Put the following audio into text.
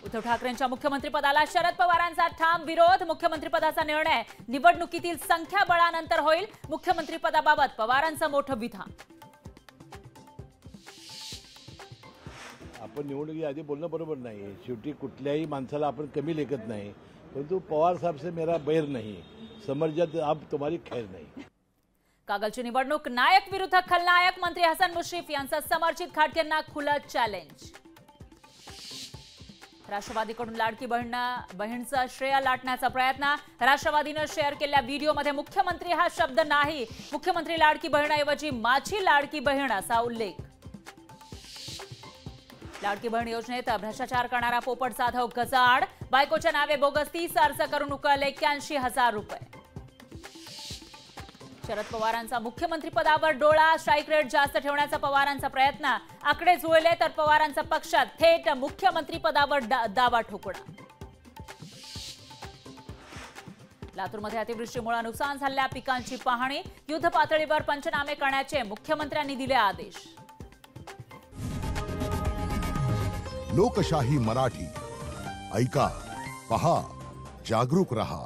उद्धव ठाकरेंच्या मुख्यमंत्रीपदाला शरद पवारांचा ठाम विरोध। मुख्यमंत्रीपदाचा निर्णय निवडणुकीतील संख्याबळानंतर होईल। मुख्यमंत्रीपदाबाबत पवारांचं मोठं विधान। आपण निवडणुकी आधी बोलणं बरोबर नाही। शेवटी कुठल्याही माणसाला आपण कमी लेखत नाही, परंतु पवार साहब से मेरा बैर नहीं, समर्जत अब तुम्हारी खैर नहीं। कागलची निवडणूक नायक विरुद्ध खलनायक। मंत्री हसन मुश्रीफ यांचा समर्जित खाटकेंना खुलं चॅलेंज। राष्ट्रवादीकडून लाडकी बहीणचा श्रेय लाटण्याचा प्रयत्न। राष्ट्रवादीने शेअर केलेल्या व्हिडिओमध्ये मुख्यमंत्री हा शब्द नाही, मुख्यमंत्री लाडकी बहीणऐवजी माझी लाडकी बहीण असा उल्लेख। लाडकी बहीण योजनेत भ्रष्टाचार करणारा पोपट जाधव गजाआड। बायकोच्या नावे बोगस 30 अर्ज करून उकळले 81,000 रुपये। शरद पवारांचा मुख्यमंत्रीपदावर डोळा। स्ट्राईक रेट जास्त ठेवण्याचा पवारांचा प्रयत्न। आकडे जुळले तर पवारांचा पक्षात थेट मुख्यमंत्रीपदावर दावा ठोकणं। लातूरमध्ये अतिवृष्टीमुळे नुकसान झालेल्या पिकांची पाहणी। युद्ध पातळीवर पंचनामे करण्याचे मुख्यमंत्र्यांनी दिले आदेश। लोकशाही मराठी ऐका, पहा, जागरूक रहा।